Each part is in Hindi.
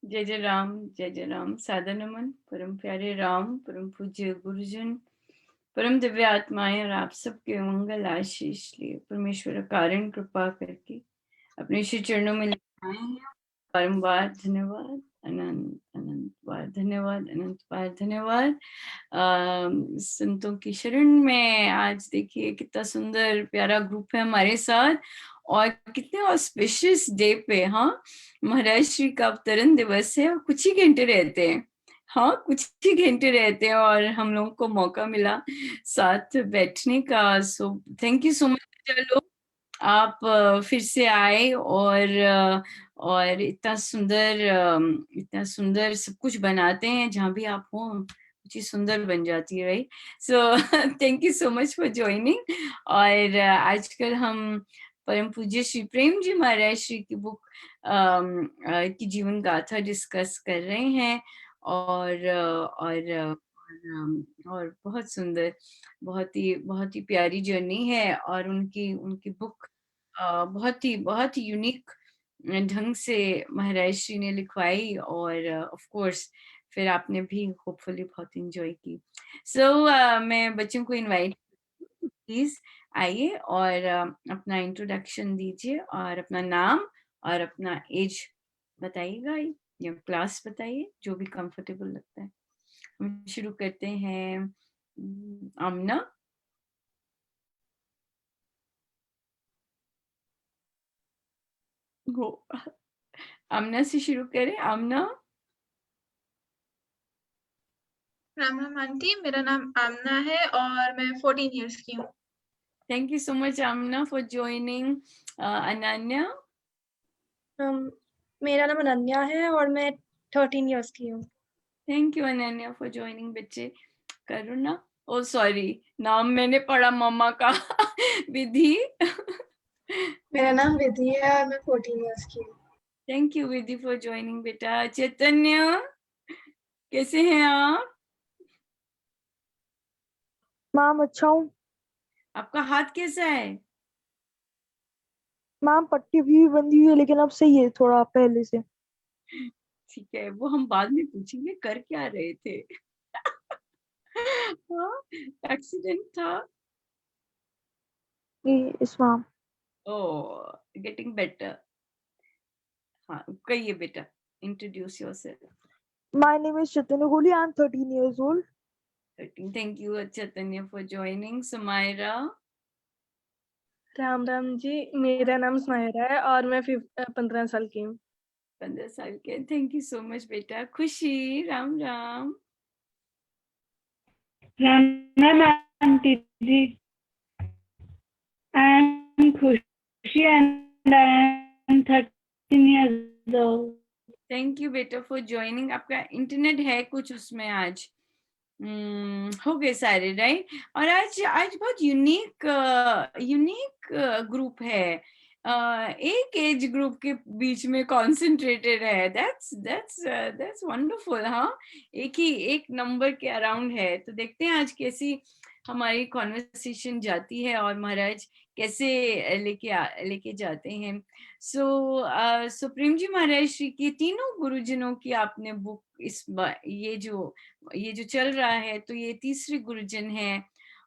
जय जय राम। सादर नमन परम प्यारे राम, परम पूज्य गुरुजन, परम दिव्य आत्माएं और आप सबके मंगल आशीष लिए परमेश्वर कारण कृपा करके अपने श्री चरणों में लेकर आए हैं। बारंबार धन्यवाद, अनंत अनंत बार धन्यवाद, अनंत बार धन्यवाद। संतों की शरण में आज देखिए कितना सुंदर प्यारा ग्रुप है हमारे साथ, और कितने ऑस्पिशियस डे पे, हाँ, महाराज श्री का अवतरण दिवस है और कुछ ही घंटे रहते हैं। हाँ, कुछ ही घंटे रहते हैं और हम लोगों को मौका मिला साथ बैठने का। So thank you so much. चलो, आप फिर से आए और इतना सुंदर सब कुछ बनाते हैं। जहाँ भी आप हो कुछ ही सुंदर बन जाती है, right? So thank you so much for joining. और आजकल हम परम पूज्य श्री प्रेम जी महाराज श्री की बुक की जीवन गाथा डिस्कस कर रहे हैं। और बहुत सुंदर, बहुत ही प्यारी जर्नी है। और उनकी उनकी बुक बहुत ही यूनिक ढंग से महाराज श्री ने लिखवाई, और ऑफ कोर्स फिर आपने भी होपफुली बहुत एंजॉय की। मैं बच्चों को इनवाइट, प्लीज आइए और अपना इंट्रोडक्शन दीजिए और अपना नाम और अपना एज बताइएगा या क्लास बताइए, जो भी कंफर्टेबल लगता है। हम शुरू करते हैं। आमना। हो, आमना से शुरू करें। आमना। राम राम आंटी, मेरा नाम आमना है और मैं 14 इयर्स की हूँ। Thank you so much Amna for joining. Ananya. मेरा नाम अनन्या है और मैं 13 इयर्स की हूँ। Thank you Ananya for joining. बच्चे, करुणा। ओ सॉरी, नाम मैंने पढ़ा मम्मा का। विधि। मेरा नाम विधि है और मैं 14 इयर्स की हूँ। Thank you Vidhi for joining. बेटा चैतन्य, कैसे हैं आप? मैम अच्छा हूँ। आपका हाथ कैसा है? मैम पट्टी भी बंधी हुई है लेकिन अब सही है थोड़ा पहले से। ठीक है, वो हम बाद में पूछेंगे कर क्या रहे थे। हाँ, एक्सीडेंट था। इस मैम। ओ, गेटिंग बेटर। हाँ, कहिए बेटा, introduce yourself. My name is Chaitanya Kohli, I am 13 years old. 13। Thank you Chaitanya for joining. Samaira. Ram Ram ji, मेरा नाम स्मायरा है और मैं 15 साल की हूँ। 15 साल के। थैंक यू सो मच बेटा। Khushi. Ram Ram. Ram Ram aunty ji, I am Khushi and I am 13 years old. Thank you बेटा फॉर ज्वाइनिंग। आपका इंटरनेट है कुछ उसमें आज? हो गए सारे, राइट? और आज आज बहुत यूनिक ग्रुप है। एक एज ग्रुप के बीच में कॉन्सेंट्रेटेड है। That's wonderful. हाँ, एक नंबर के अराउंड है। तो देखते हैं आज कैसी हमारी कॉन्वर्सेशन जाती है और महाराज कैसे लेके जाते हैं। सो प्रेम जी महाराज श्री की तीनों गुरुजनों की आपने बुक इस बार, ये जो चल रहा है, तो ये तीसरे गुरुजन है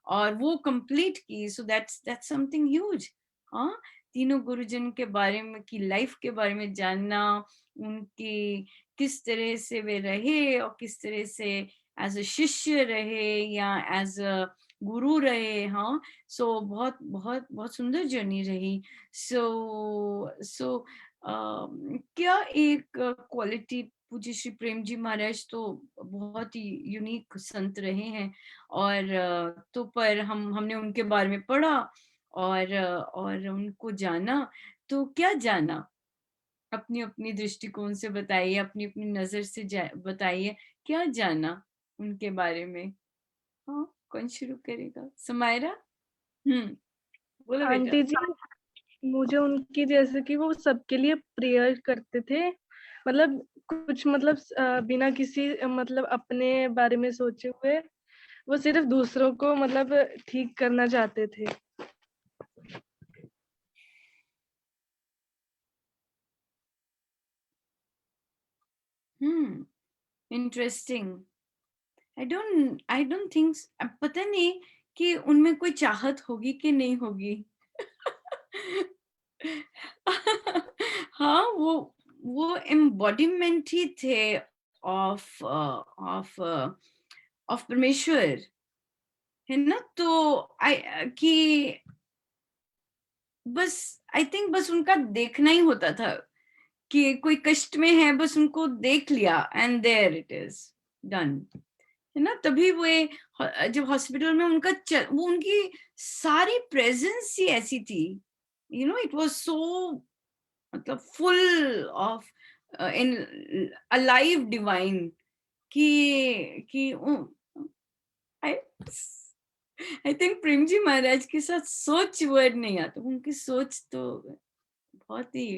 और वो कंप्लीट की। So that's something huge. हाँ, तीनों गुरुजन के बारे में, की लाइफ के बारे में जानना, उनकी किस तरह से वे रहे और किस तरह से एज अ शिष्य रहे या एज अ गुरु रहे। हाँ, सो बहुत बहुत बहुत सुंदर जर्नी रही। सो क्या एक क्वालिटी, पूज्य श्री प्रेम जी महाराज तो बहुत ही यूनिक संत रहे हैं, और तो पर हमने उनके बारे में पढ़ा और उनको जाना। तो क्या जाना, अपनी अपनी दृष्टिकोण से बताइए, अपनी अपनी नजर से बताइए, क्या जाना उनके बारे में। हाँ, कौन शुरू करेगा? समायरा। बोलो बेटा। आंटी जी, मुझे उनकी जैसे कि वो सबके लिए प्रेयर करते थे, मतलब कुछ मतलब बिना किसी मतलब अपने बारे में सोचे हुए, वो सिर्फ दूसरों को मतलब ठीक करना चाहते थे। इंटरेस्टिंग. आई डोंट थिंक, पता नहीं कि उनमें कोई चाहत होगी कि नहीं होगी. हाँ, वो एम्बॉडीमेंट ही थे ऑफ ऑफ ऑफ परमेश्वर, है ना. तो कि बस आई थिंक बस उनका देखना ही होता था कि कोई कष्ट में है, बस उनको देख लिया and there it is done, है ना. तभी वो जब हॉस्पिटल में उनका वो उनकी सारी प्रेजेंस ही ऐसी थी, you know, it was so, मतलब full of in alive divine कि I I think Prem ji महाराज के साथ सोच वर्ड नहीं आता. उनकी सोच तो बहुत ही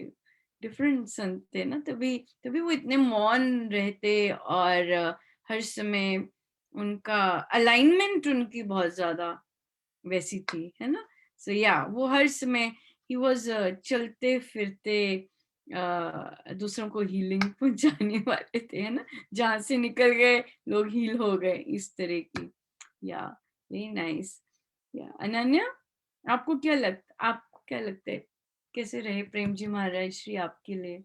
डिफरेंट संत थे ना. तभी तभी वो इतने मौन रहते और हर समय उनका अलाइनमेंट उनकी बहुत ज्यादा वैसी थी, है ना. सो या वो हर समय ही वाज चलते फिरते दूसरों को हीलिंग पहुंचाने वाले थे, है ना. जहां से निकल गए लोग हील हो गए, इस तरह की. या वेरी नाइस. या अनन्या, आपको क्या लगता है कैसे रहे प्रेम जी महाराज श्री आपके लिए?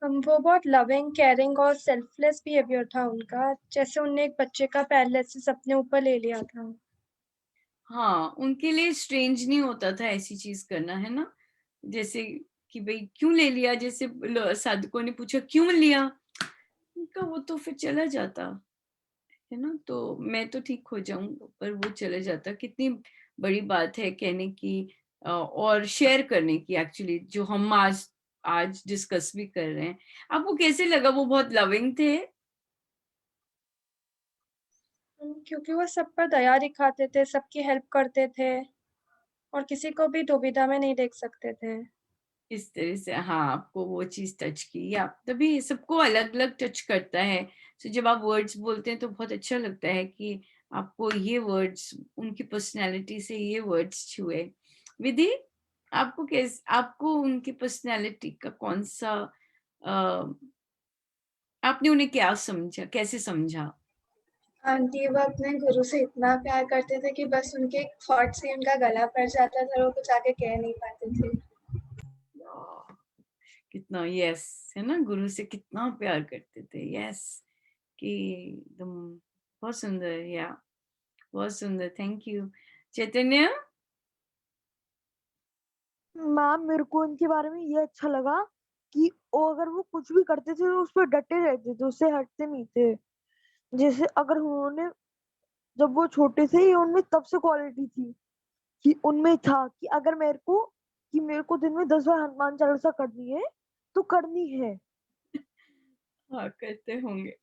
वो बहुत लविंग, केयरिंग और सेल्फलेस बिहेवियर था उनका, जैसे उनने एक बच्चे का पैरालिसिस अपने ऊपर ले लिया था. हाँ, उनके लिए स्ट्रेंज नहीं होता था ऐसी चीज करना, है ना. जैसे कि भाई क्यों ले लिया, जैसे साधकों ने पूछा क्यों लिया, उनका वो तो फिर चला जाता, है ना. तो मैं तो ठीक हो जाऊं, पर वो चले जाता. कितनी बड़ी बात है कहने की और शेयर करने की, एक्चुअली जो हम आज डिस्कस भी कर रहे हैं. आपको कैसे लगा? वो बहुत लविंग थे. क्योंकि वो सब पर दया दिखाते थे, सबकी हेल्प करते थे और किसी को भी दुविधा में नहीं देख सकते थे. इस तरह से, हाँ, आपको वो चीज टच की. या तभी सबको अलग अलग टच करता है. तो जब आप वर्ड्स बोलते हैं तो बहुत अच्छा लगता है कि आपको ये वर्ड्स, उनकी पर्सनैलिटी से ये वर्ड्स छुए. विधि, आपको उनकी पर्सनैलिटी का कौन सा आपने उन्हें क्या समझा, कैसे समझा? आंटी वो अपने गुरु से इतना प्यार करते थे कि बस उनके थॉट से उनका गला भर जाता था, वो कुछ आगे कह नहीं पाते थे. कितना यस, है ना. गुरु से कितना प्यार करते थे. यस, कि एकदम बहुत सुंदर. या बहुत सुंदर. Thank you. चैतन्य, मैम मेरे को इनके बारे में ये अच्छा लगा कि वो अगर वो कुछ भी करते थे तो उस पर डटे रहते थे, उससे हटते नहीं थे. जैसे अगर उन्होंने, जब वो छोटे थे, ये उनमें तब से क्वालिटी थी कि उनमें था कि अगर मेरे को दिन में 10 बार हनुमान चालीसा करनी है तो करनी है. हाँ, करते होंगे.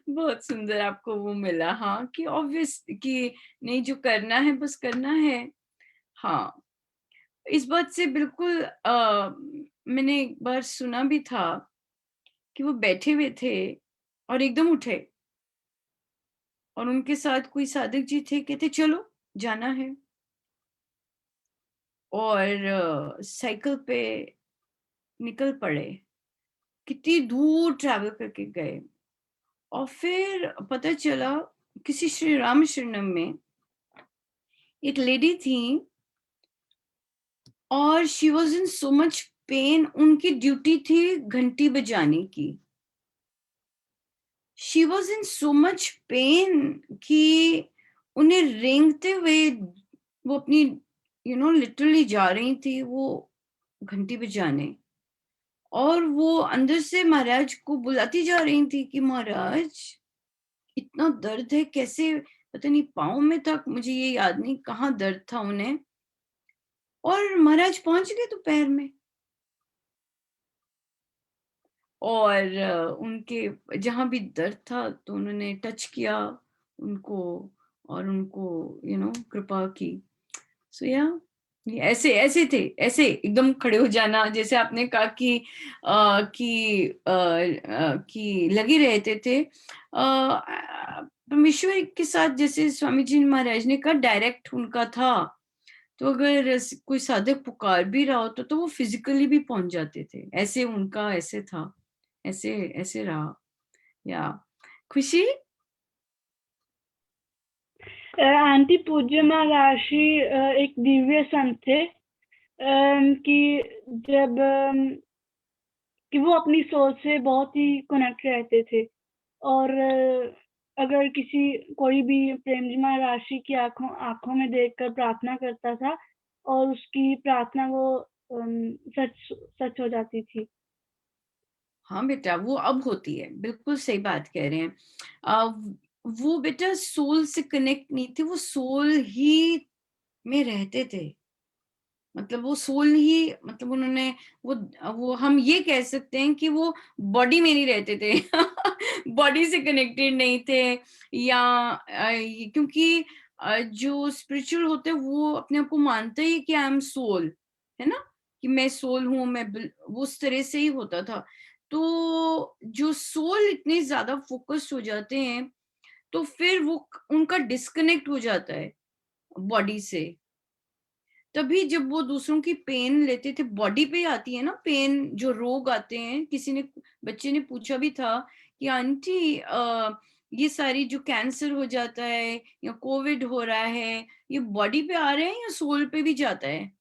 बहुत सुंदर आपको वो मिला. हाँ, कि ऑब्वियस कि नहीं, जो करना है बस करना है. हाँ, इस बात से बिल्कुल मैंने एक बार सुना भी था कि वो बैठे हुए थे और एकदम उठे और उनके साथ कोई साधक जी थे, कहते चलो जाना है, और साइकिल पे निकल पड़े. कितनी दूर ट्रैवल करके गए और फिर पता चला किसी श्री राम शरणम में एक लेडी थी और she was in so much pain. उनकी ड्यूटी थी घंटी बजाने की. She was in so much pain कि उन्हें रेंगते हुए वो अपनी लिटरली जा रही थी वो घंटी बजाने, और वो अंदर से महाराज को बुलाती जा रही थी कि महाराज इतना दर्द है, कैसे, पता नहीं पाँव में था, मुझे ये याद नहीं कहाँ दर्द था उन्हें. और महाराज पहुंच गए तो पैर में, और उनके जहां भी दर्द था तो उन्होंने टच किया उनको और उनको कृपा की. सो या ऐसे ऐसे थे, ऐसे एकदम खड़े हो जाना, जैसे आपने कहा कि लगे रहते थे परमेश्वर के साथ. जैसे स्वामी जी महाराज ने कहा डायरेक्ट उनका था, तो अगर कोई साधक पुकार भी रहा होता तो वो फिजिकली भी पहुंच जाते थे. ऐसे उनका ऐसे था ऐसे ऐसे रहा। या खुशी? आंटी पूज्य महाराशि एक दिव्य संत थे कि जब कि वो अपनी सोच से बहुत ही कनेक्ट रहते थे और अगर कोई भी प्रेम जी महाराशि की आंखों में देखकर प्रार्थना करता था और उसकी प्रार्थना वो सच हो जाती थी। हाँ बेटा, वो अब होती है, बिल्कुल सही बात कह रहे हैं। वो बेटा सोल से कनेक्ट नहीं थे, वो सोल ही में रहते थे। मतलब वो सोल ही, मतलब उन्होंने वो हम ये कह सकते हैं कि वो बॉडी में नहीं रहते थे बॉडी से कनेक्टेड नहीं थे। या क्योंकि जो स्पिरिचुअल होते हैं वो अपने आप को मानते ही कि आई एम सोल, है ना, कि मैं सोल हूं, वो उस तरह से ही होता था। तो जो सोल इतने ज्यादा फोकस्ड हो जाते हैं तो फिर वो उनका डिस्कनेक्ट हो जाता है बॉडी से। तभी जब वो दूसरों की पेन लेते थे, बॉडी पे आती है ना पेन, जो रोग आते हैं। बच्चे ने पूछा भी था कि आंटी ये सारी जो कैंसर हो जाता है या कोविड हो रहा है, ये बॉडी पे आ रहे हैं या सोल पे भी जाता है?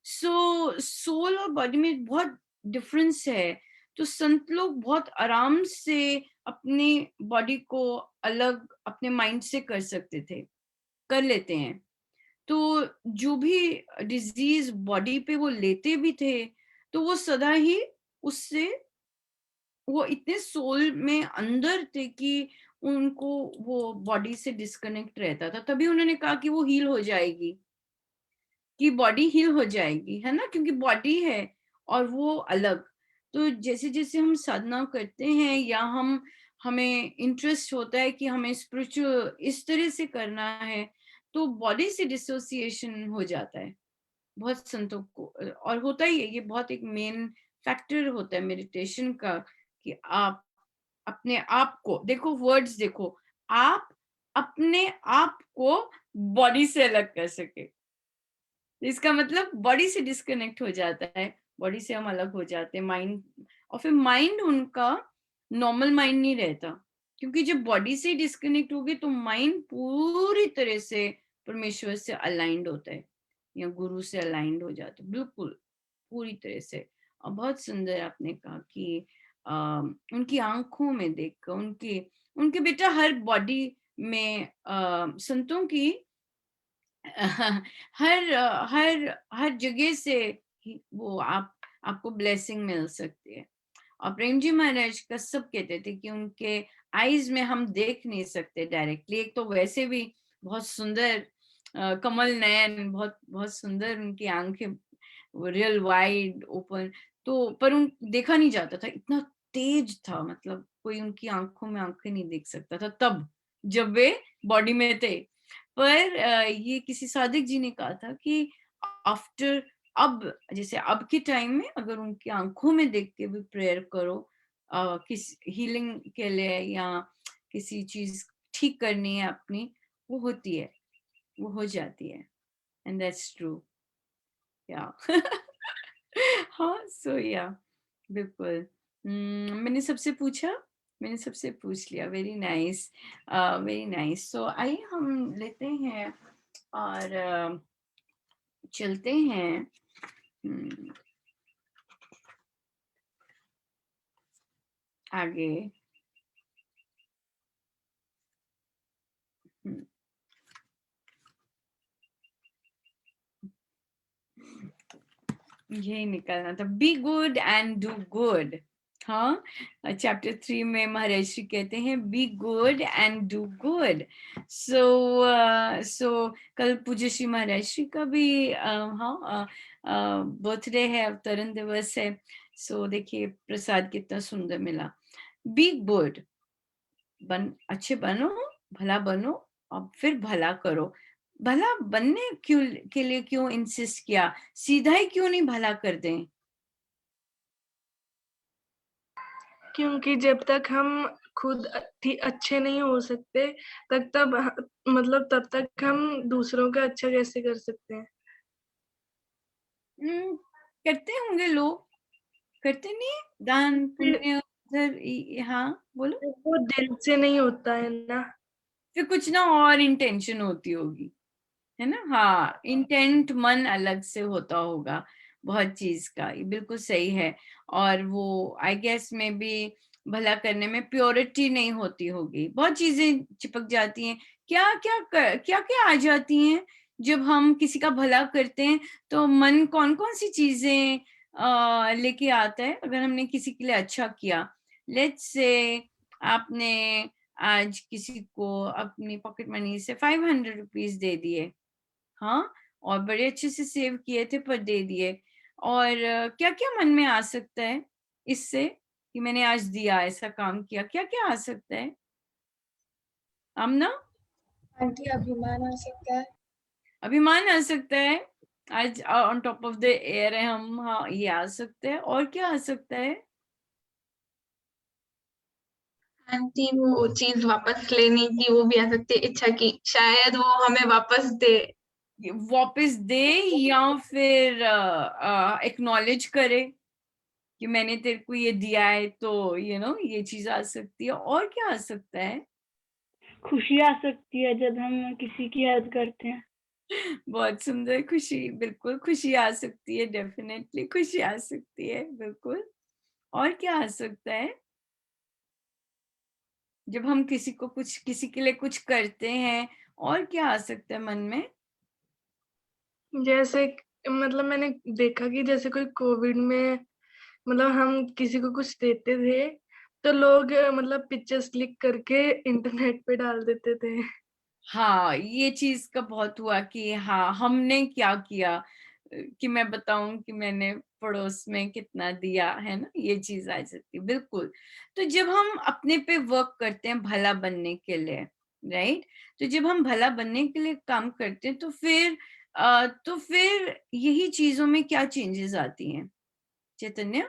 सो सोल और बॉडी में बहुत डिफरेंस है। तो संत लोग बहुत आराम से अपने बॉडी को अलग अपने माइंड से कर लेते हैं। तो जो भी डिजीज बॉडी पे वो लेते भी थे तो वो सदा ही उससे, वो इतने सोल में अंदर थे कि उनको वो बॉडी से डिस्कनेक्ट रहता था। तभी उन्होंने कहा कि वो हील हो जाएगी, कि बॉडी हील हो जाएगी, है ना, क्योंकि बॉडी है और वो अलग। तो जैसे जैसे हम साधना करते हैं या हमें इंटरेस्ट होता है कि हमें स्पिरिचुअल इस तरह से करना है, तो बॉडी से डिसोसिएशन हो जाता है बहुत संतों को। और होता ही है, ये बहुत एक मेन फैक्टर होता है मेडिटेशन का, कि आप अपने आप को देखो, वर्ड्स देखो, आप अपने आप को बॉडी से अलग कर सके। इसका मतलब बॉडी से डिस्कनेक्ट हो जाता है, बॉडी से हम अलग हो जाते हैं, माइंड। और फिर माइंड उनका नॉर्मल माइंड नहीं रहता, क्योंकि जब बॉडी से डिस्कनेक्ट होगी तो माइंड पूरी तरह से परमेश्वर से अलाइंड होता है या गुरु से अलाइंड हो जाता है, बिल्कुल पूरी तरह से। और बहुत सुंदर आपने कहा कि उनकी आंखों में देखकर, उनके बेटा हर बॉडी में संतों की हर हर हर जगह से वो आपको ब्लेसिंग मिल सकती है। और प्रेम जी महाराज का सब कहते थे कि उनके आईज में हम देख नहीं सकते डायरेक्टली। एक तो वैसे भी बहुत सुंदर कमल नयन, बहुत बहुत सुंदर उनकी आंखें, रियल वाइड ओपन। तो पर उन देखा नहीं जाता था, इतना तेज था, मतलब कोई उनकी आंखों में आंखें नहीं देख सकता था तब जब वे बॉडी में थे। पर ये किसी साधक जी ने कहा था कि आफ्टर, अब जैसे अब के टाइम में अगर उनकी आंखों में देख के भी प्रेयर करो किस हीलिंग के लिए या किसी चीज ठीक करनी है अपनी, वो होती है, वो हो जाती है। And that's true. या हाँ, सो या बिल्कुल। मैंने सबसे पूछ लिया। Very nice, very nice. So आइए हम लेते हैं और चलते हैं आगे। यही निकलना था, be good and do good. हाँ, चैप्टर 3 में महाराज श्री कहते हैं be good and do good. So कल पूज्य श्री महाराज श्री का भी हाँ बर्थडे है, अवतरण दिवस है। सो देखिए प्रसाद कितना सुंदर मिला। बी गुड, अच्छे बनो, भला बनो और फिर भला करो। भला बनने के लिए क्यों इंसिस्ट किया, सीधा ही क्यों नहीं भला कर दें? क्योंकि जब तक हम खुद अच्छे नहीं हो सकते तब तक हम दूसरों का अच्छा कैसे कर सकते हैं? करते होंगे लोग, करते नहीं है? दान पुण्य उधर हाँ बोलो। वो दिल से नहीं होता है ना। फिर कुछ ना और इंटेंशन होती होगी, है ना? हाँ, इंटेंट मन अलग से होता होगा बहुत चीज का, ये बिल्कुल सही है। और वो आई गेस में भी भला करने में प्योरिटी नहीं होती होगी, बहुत चीजें चिपक जाती हैं। क्या क्या क्या क्या आ जाती हैं जब हम किसी का भला करते हैं? तो मन कौन कौन सी चीजें लेके आता है अगर हमने किसी के लिए अच्छा किया? लेट्स से आपने आज किसी को अपनी पॉकेट मनी से 500 रुपीज दे दिए, हाँ, और बड़े अच्छे से सेव किए थे पर दे दिए, और क्या क्या मन में आ सकता है इससे कि मैंने आज दिया, ऐसा काम किया? क्या क्या आ सकता है आमना? आंटी अभिमान आ सकता है। अभिमान आ सकता है, आज on top of the air है हम, हाँ ये आ सकता है। और क्या आ सकता है? आंटी वो चीज वापस लेने की वो भी आ सकती है इच्छा की, शायद वो हमें वापस दे। वापस दे, या फिर एक्नॉलेज करे कि मैंने तेरे को ये दिया है, तो ये चीज आ सकती है। और क्या आ सकता है? खुशी आ सकती है जब हम किसी की हेल्प करते हैं। बहुत सुंदर, खुशी, बिल्कुल खुशी आ सकती है, डेफिनेटली खुशी आ सकती है, बिल्कुल। और क्या आ सकता है जब हम किसी के लिए कुछ करते हैं? और क्या आ सकता है मन में? जैसे मतलब मैंने देखा कि जैसे कोई कोविड में मतलब हम किसी को कुछ देते थे तो लोग मतलब पिक्चर्स क्लिक करके इंटरनेट पे डाल देते थे। हाँ, ये चीज का बहुत हुआ कि हाँ हमने क्या किया, कि मैं बताऊं कि मैंने पड़ोस में कितना दिया, है ना? ये चीज आ सकती है, बिल्कुल। तो जब हम अपने पे वर्क करते हैं भला बनने के लिए, राइट, तो जब हम भला बनने के लिए काम करते हैं तो फिर यही चीजों में क्या चेंजेस आती हैं चैतन्य?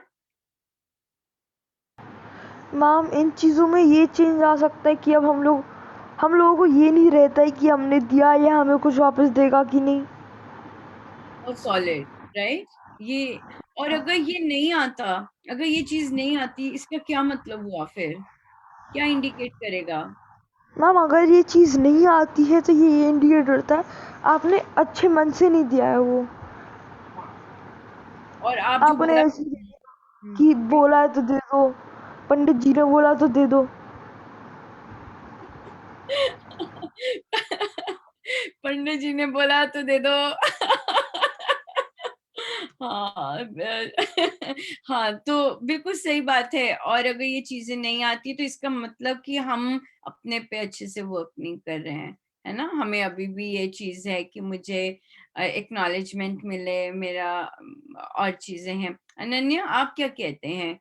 मैम इन चीज़ों में ये चेंज आ सकता है कि अब हम लोगों को ये नहीं रहता है कि हमने दिया या हमें कुछ वापस देगा कि नहीं। और सॉलिड, राइट, ये। और अगर ये नहीं आता, अगर ये चीज नहीं आती, इसका क्या मतलब हुआ फिर? क्या इंडिकेट करेगा? मैम अगर ये चीज़ नहीं आती है तो ये इंडिकेट करता है आपने अच्छे मन से नहीं दिया है वो। और आप जो आपने भला ऐसे कि बोला है तो दे दो, पंडित जी ने बोला तो दे दो। पंडित जी ने बोला तो दे दो। हाँ हाँ, तो बिल्कुल सही बात है। और अगर ये चीजें नहीं आती तो इसका मतलब कि हम अपने पे अच्छे से वर्क नहीं कर रहे हैं, है ना? हमें अभी भी ये चीज है कि मुझे एक्नॉलेजमेंट मिले मेरा, और चीजें हैं। अनन्या, आप क्या कहते हैं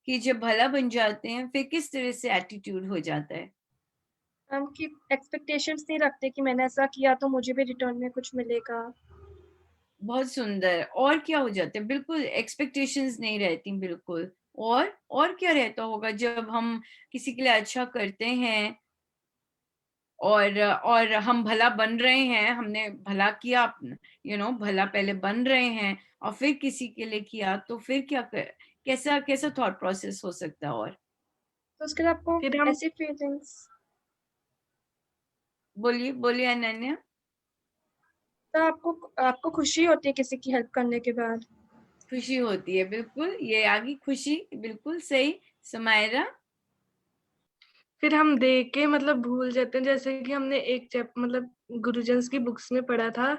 कि जब भला बन जाते हैं फिर किस तरह से एटीट्यूड हो जाता है? हम की एक्सपेक्टेशंस नहीं रखते कि मैंने ऐसा किया तो मुझे भी रिटर्न में कुछ मिलेगा। बहुत सुंदर। और क्या हो जाता है? बिल्कुल एक्सपेक्टेशंस नहीं रहती, बिल्कुल। और क्या रहता होगा जब हम किसी के लिए अच्छा करते हैं और हम भला बन रहे हैं, हमने भला किया, भला पहले बन रहे हैं और फिर किसी के लिए किया, तो फिर कैसा कैसा थॉट प्रोसेस हो सकता है? और तो उसके बाद आपको फिर हम ऐसी फीलिंग्स, बोलिए बोलिए अनन्या। तो आपको आपको खुशी होती है किसी की हेल्प करने के बाद। खुशी होती है, बिल्कुल, ये आ गई खुशी, बिल्कुल सही। समायरा? फिर हम दे के मतलब भूल जाते हैं, जैसे कि हमने एक चैप मतलब गुरुजन्स की बुक्स में पढ़ा था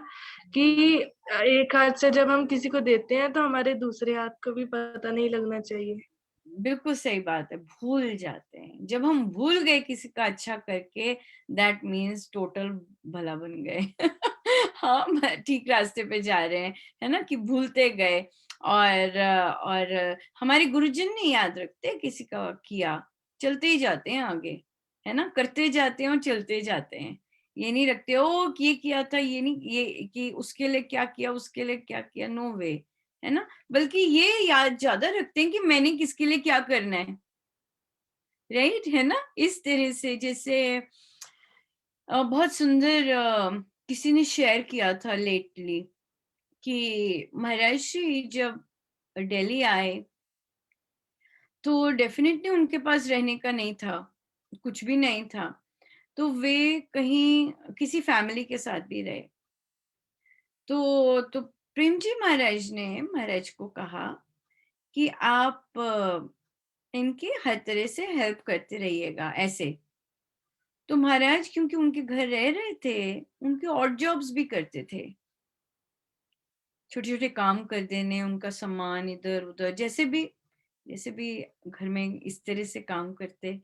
कि एक हाथ से जब हम किसी को देते हैं तो हमारे दूसरे हाथ को भी पता नहीं लगना चाहिए। बिल्कुल सही बात है, भूल जाते हैं। जब हम भूल गए किसी का अच्छा करके, दैट मीन्स टोटल भला बन गए। हाँ, ठीक रास्ते पे जा रहे हैं, है ना? कि भूलते गए। और हमारे गुरुजन नहीं याद रखते किसी का किया, चलते ही जाते हैं आगे, है ना? करते जाते हैं और चलते जाते हैं। ये नहीं रखते ओ कि ये किया था, ये नहीं, ये कि उसके लिए क्या किया, उसके लिए क्या किया, नो वे, है ना? बल्कि ये याद ज्यादा रखते हैं कि मैंने किसके लिए क्या करना है, राइट, है ना? इस तरह से जैसे बहुत सुंदर किसी ने शेयर किया था लेटली कि महर्षि जब दिल्ली आए तो डेफिनेटली उनके पास रहने का नहीं था, कुछ भी नहीं था, तो वे कहीं किसी फैमिली के साथ भी रहे। तो प्रेम जी महाराज ने महाराज को कहा कि आप इनकी हर तरह से हेल्प करते रहिएगा ऐसे। तो महाराज क्योंकि उनके घर रह रहे थे, उनके ऑड जॉब्स भी करते थे, छोटे छोटे काम कर देने, उनका सामान इधर उधर जैसे भी घर में इस तरह से काम करते।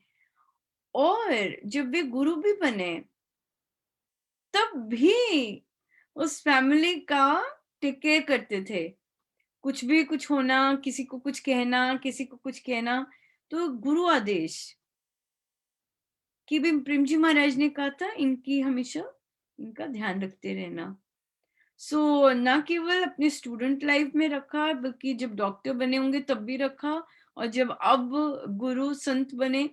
और जब वे गुरु भी बने तब भी उस फैमिली का टेक केयर करते थे। कुछ होना, किसी को कुछ कहना, किसी को कुछ कहना, तो गुरु आदेश कि भी प्रेम जी महाराज ने कहा था इनकी हमेशा इनका ध्यान रखते रहना। सो ना केवल अपने स्टूडेंट लाइफ में रखा, बल्कि जब डॉक्टर बने होंगे तब भी रखा, और जब अब गुरु संत बने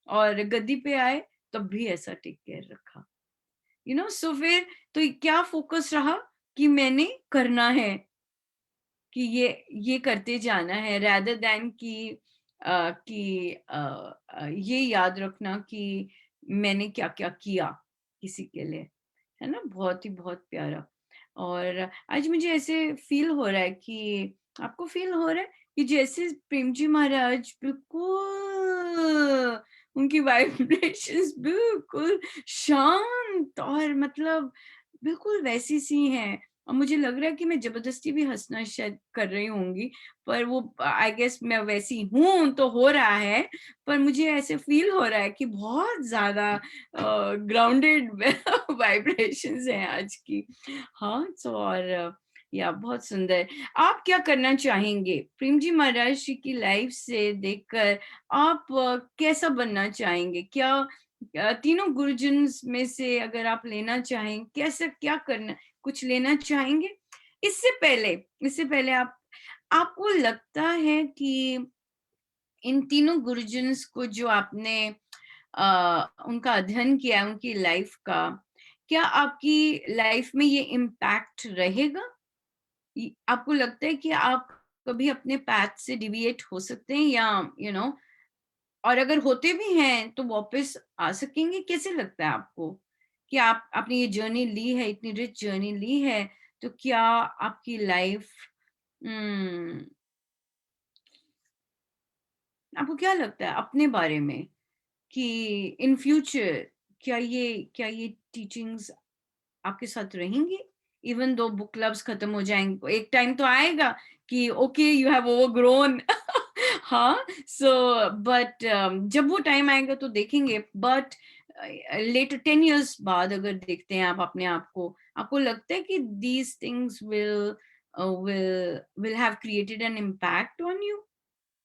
और गद्दी पे आए तब भी ऐसा टेक केयर रखा। सो फिर तो क्या फोकस रहा कि मैंने करना है, कि ये करते जाना है, rather than कि ये याद रखना कि मैंने क्या क्या किया किसी के लिए, है ना। बहुत ही बहुत प्यारा। और आज मुझे ऐसे फील हो रहा है कि आपको फील हो रहा है कि जैसे प्रेम जी महाराज बिल्कुल उनकी वाइब्रेशंस बिल्कुल शांत और मतलब बिल्कुल वैसी सी हैं। और मुझे लग रहा है कि मैं जबरदस्ती भी हंसना शायद कर रही होंगी, पर वो आई गेस मैं वैसी हूं तो हो रहा है, पर मुझे ऐसे फील हो रहा है कि बहुत ज्यादा ग्राउंडेड वाइब्रेशंस हैं आज की। हाँ, तो और या बहुत सुंदर। आप क्या करना चाहेंगे प्रेम जी महाराज जी की लाइफ से देखकर? आप कैसा बनना चाहेंगे? क्या तीनों गुरुजन्स में से अगर आप लेना चाहें, कैसे क्या करना, कुछ लेना चाहेंगे? इससे पहले आपको लगता है कि इन तीनों गुरुजन्स को जो आपने उनका अध्ययन किया उनकी लाइफ का, क्या आपकी लाइफ में ये इम्पैक्ट रहेगा? आपको लगता है कि आप कभी अपने पैथ से डिविएट हो सकते हैं, या और अगर होते भी हैं तो वापस आ सकेंगे? कैसे लगता है आपको कि आपने ये जर्नी ली है, इतनी रिच जर्नी ली है, तो क्या आपकी लाइफ आपको क्या लगता है अपने बारे में कि इन फ्यूचर क्या ये टीचिंग्स आपके साथ रहेंगी? इवन दो बुक क्लब्स खत्म हो जाएंगे, एक टाइम तो आएगा कि ओके यू हैव ओवरग्रोन हाँ, सो बट जब वो टाइम आएगा तो देखेंगे। बट लेटर 10 years बाद अगर देखते हैं आप अपने आप को, आपको लगता है कि these things will have created an impact on you?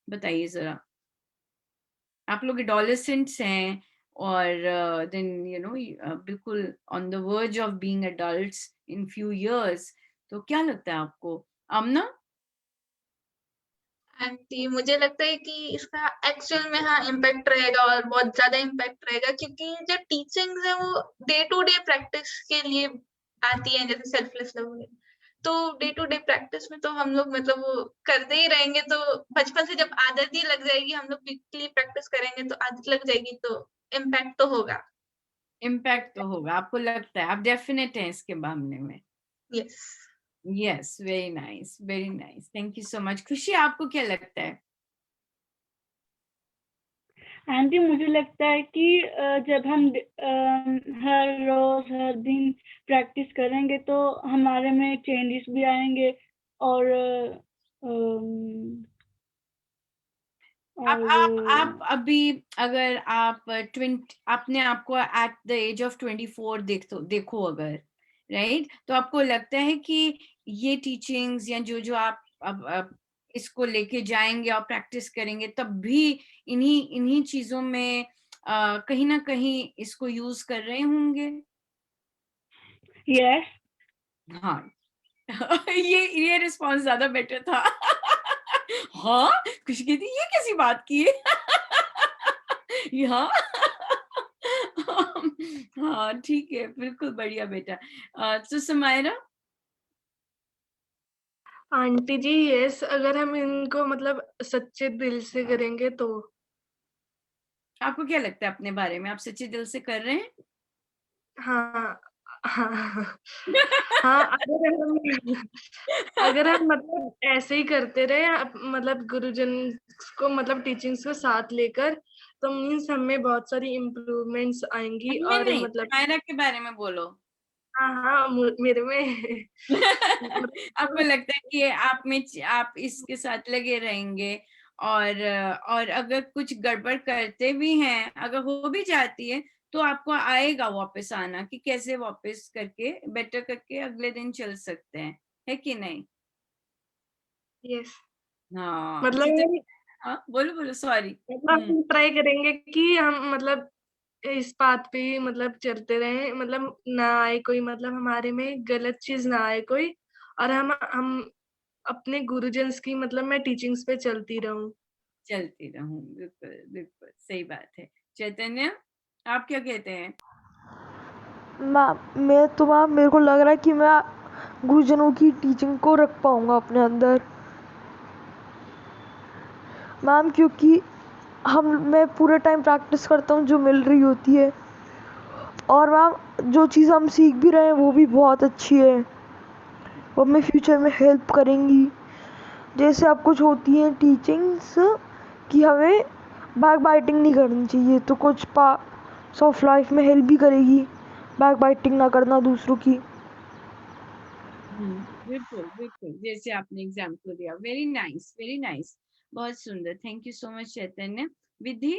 बताइए जरा। आप लोग एडोलेसेंट्स हैं और देन बिल्कुल on the verge of being adults in few years, तो क्या लगता है आपको आमना? आंटी मुझे लगता है कि इसका एक्चुअल में हाँ इम्पैक्ट रहेगा और बहुत ज्यादा इम्पैक्ट रहेगा, क्योंकि जो टीचिंग्स है वो डे टू डे प्रैक्टिस के लिए आती है, जैसे सेल्फलेस लव वगैरह। तो डे टू डे प्रैक्टिस में तो हम लोग मतलब वो करते ही रहेंगे, तो बचपन से जब आदत ही लग जाएगी, हम लोग वीकली प्रैक्टिस करेंगे तो आदत लग जाएगी, तो इम्पैक्ट तो होगा। इम्पैक्ट तो होगा, आपको लगता है? आप डेफिनेट हैं इसके मामले में? Yes. Yes, very nice, very nice, thank you so much. खुशी, आपको क्या लगता है? आंटी मुझे लगता है कि जब हम हर रोज हर दिन प्रैक्टिस करेंगे तो हमारे में चेंजेस भी आएंगे। और आप अभी अगर आप 20 अपने आप को एट द एज ऑफ 24 देखो अगर, राइट, तो आपको लगता है कि ये टीचिंग्स या जो आप अब इसको लेके जाएंगे और प्रैक्टिस करेंगे, तब भी इन्हीं चीजों में कहीं ना कहीं इसको यूज कर रहे होंगे? यस। हाँ ये रिस्पॉन्स ज्यादा बेटर था हाँ, खुशी कहती ये कैसी बात की हाँ हाँ, ठीक है, बिल्कुल बढ़िया बेटा। तो समायरा? आंटी जी यस, अगर हम इनको मतलब सच्चे दिल से करेंगे तो। आपको क्या लगता है अपने बारे में, आप सच्चे दिल से कर रहे हैं? हाँ हाँ हाँ, अगर हम मतलब ऐसे ही करते रहे मतलब गुरुजन को मतलब टीचिंग्स को साथ लेकर, तो मीन्स हमें बहुत सारी इम्प्रूवमेंट्स आएंगी नहीं और नहीं, मतलब मायरा के बारे में बोलो। हाँ हाँ मेरे में आपको मतलब लगता है कि आप इसके साथ लगे रहेंगे, और अगर कुछ गड़बड़ करते भी हैं, अगर हो भी जाती है, तो आपको आएगा वापस आना कि कैसे वापस करके बेटर करके अगले दिन चल सकते हैं, है कि नहीं? यस, हाँ, इसी मतलब तरह। हाँ, बोलो बोलो, सॉरी। हम ट्राई करेंगे कि हम मतलब इस बात पे ही मतलब चलते रहें, मतलब ना आए कोई मतलब हमारे में गलत चीज ना आए कोई, और हम अपने गुरुजन्स की मतलब मैं टीचिंग्स पे चलती रहूं। चलती रहूं, बिल्कुल बिल्कुल सही बात है। चैतन्य, आप क्या कहते हैं? मैम मेरे को लग रहा है कि मैं गुरुजनों की टीचिंग को रख पाऊंगा अपने अंदर मैम, क्योंकि मैं पूरे टाइम प्रैक्टिस करता हूँ जो मिल रही होती है, और मैम जो चीज़ हम सीख भी रहे हैं वो भी बहुत अच्छी है, वो हमें फ्यूचर में हेल्प करेंगी। जैसे अब कुछ होती हैं टीचिंग्स कि हमें बैक बाइटिंग नहीं करनी चाहिए, तो कुछ पार्ट्स ऑफ लाइफ में हेल्प भी करेगी बैक बाइटिंग ना करना दूसरों की। बिल्कुल बिल्कुल, जैसे आपने एग्जाम्पल दिया, वेरी नाइस वेरी नाइस, बहुत सुंदर, thank you so much Chaitanya. Vidhi?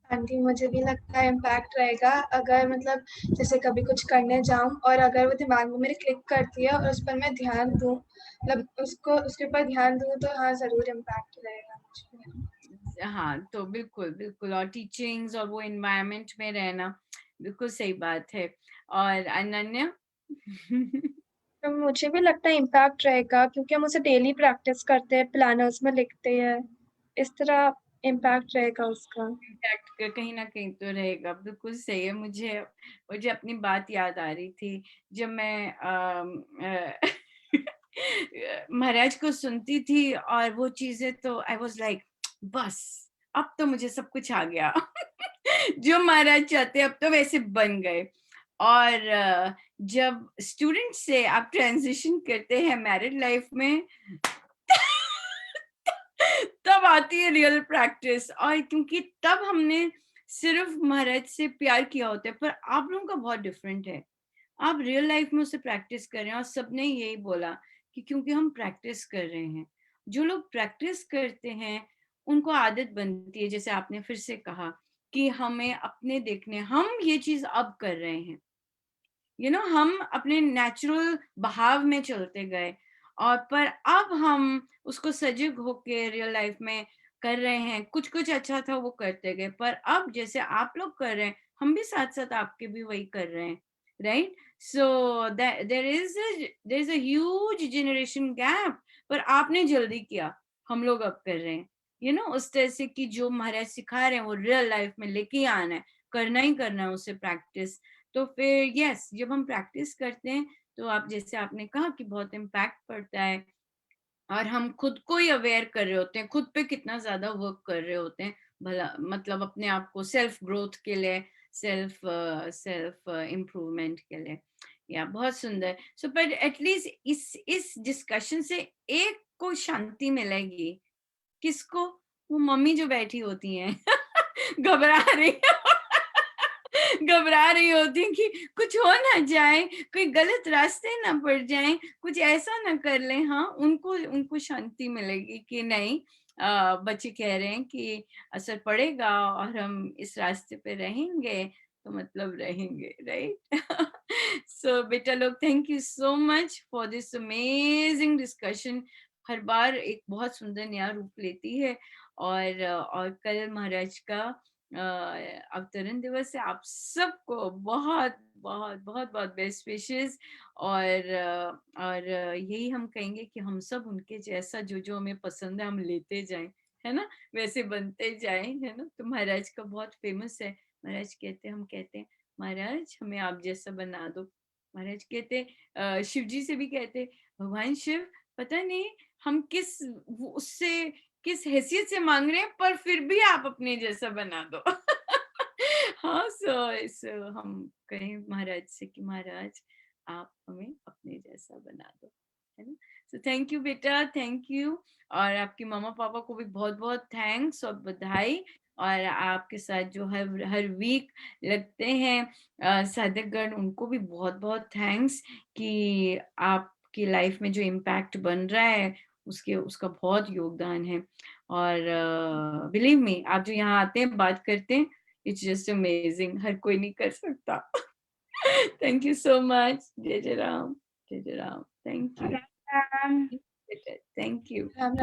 Aunty मुझे भी लगता है इम्पैक्ट रहेगा, अगर मतलब जैसे कभी कुछ करने जाऊं और अगर वो दिमाग में मेरे क्लिक करती है और उस पर मैं ध्यान दूं, मतलब उसके ऊपर ध्यान दूं, तो हाँ जरूर इम्पैक्ट रहेगा मुझे। हाँ, तो बिल्कुल बिल्कुल, और टीचिंग्स और वो एनवायरनमेंट में रहना, बिल्कुल सही बात है। और अनन्या? तो मुझे भी लगता है इम्पैक्ट रहेगा, क्योंकि हम उसे डेली प्रैक्टिस करते हैं, प्लानर्स में लिखते हैं, इस तरह इम्पैक्ट रहेगा उसका। इम्पैक्ट कहीं ना कहीं तो रहेगा, बिल्कुल सही है। मुझे मुझे अपनी बात याद आ रही थी, जब मैं महाराज को सुनती थी और वो चीजें, तो आई वाज लाइक, बस अब तो मुझे सब कुछ आ गया। जो महाराज चाहते अब तो वैसे बन गए। और जब स्टूडेंट से आप ट्रांजिशन करते हैं मैरिड लाइफ में, तब आती है रियल प्रैक्टिस। और क्योंकि तब हमने सिर्फ महाराज से प्यार किया होता है, पर आप लोगों का बहुत डिफरेंट है, आप रियल लाइफ में उसे प्रैक्टिस कर रहे हैं। और सबने यही बोला कि क्योंकि हम प्रैक्टिस कर रहे हैं, जो लोग प्रैक्टिस करते हैं उनको आदत बनती है। जैसे आपने फिर से कहा कि हमें अपने देखने, हम ये चीज अब कर रहे हैं, हम अपने नेचुरल बहाव में चलते गए, और पर अब हम उसको सजग होके रियल लाइफ में कर रहे हैं। कुछ कुछ अच्छा था वो करते गए, पर अब जैसे आप लोग कर रहे हैं, हम भी साथ साथ आपके भी वही कर रहे हैं, right? So there is a huge generation gap, पर आपने जल्दी किया, हम लोग अब कर रहे हैं। उस तरह से कि जो महाराज सिखा रहे हैं वो रियल लाइफ में लेके आना है, करना ही करना है उसे प्रैक्टिस। तो फिर यस, जब हम प्रैक्टिस करते हैं, तो आप जैसे आपने कहा कि बहुत इम्पैक्ट पड़ता है, और हम खुद को ही अवेयर कर रहे होते हैं, खुद पे कितना ज्यादा वर्क कर रहे होते हैं, भला मतलब अपने आप को सेल्फ ग्रोथ के लिए, सेल्फ सेल्फ इम्प्रूवमेंट के लिए। या बहुत सुंदर। सो पर एटलीस्ट इस डिस्कशन से एक को शांति मिलेगी। किसको? वो मम्मी जो बैठी होती हैं घबरा रही घबरा रही होती कि कुछ हो ना जाए, कोई गलत रास्ते ना पड़ जाए, कुछ ऐसा ना कर ले। हाँ, उनको उनको शांति मिलेगी कि नहीं, बच्चे कह रहे हैं कि असर पड़ेगा और हम इस रास्ते पे रहेंगे, तो मतलब रहेंगे, राइट? सो बेटा लोग, thank you so much for this amazing discussion. हर बार एक बहुत सुंदर नया रूप लेती है। और कल महाराज का अवतरण दिवस है। आप सबको बहुत बहुत बहुत बहुत बेस्ट विशेस। और यही हम कहेंगे कि हम सब उनके जैसा जो जो हमें पसंद है हम लेते जाएं, है ना, वैसे बनते जाएं, है ना। तो महाराज का बहुत फेमस है, महाराज कहते हैं, हम कहते हैं महाराज हमें आप जैसा बना दो, महाराज कहते शिव जी से भी कहते, भगवान शिव पता नहीं हम उससे किस हैसियत से मांग रहे हैं, पर फिर भी आप अपने जैसा बना दो। हाँ, सो हम कहें महाराज से कि महाराज आप हमें अपने जैसा बना दो, है ना। सो थैंक यू बेटा, थैंक यू। और आपके मामा पापा को भी बहुत बहुत थैंक्स और बधाई। और आपके साथ जो हर वीक लगते हैं साधकगण, उनको भी बहुत बहुत थैंक्स कि आपकी लाइफ में जो इम्पैक्ट बन रहा है उसका बहुत योगदान है। और बिलीव मी, आप जो यहाँ आते हैं बात करते हैं, इट्स जस्ट अमेजिंग, हर कोई नहीं कर सकता। Thank you so much. जय जय राम, जय जय Ram. Thank you, Ram thank you. Ram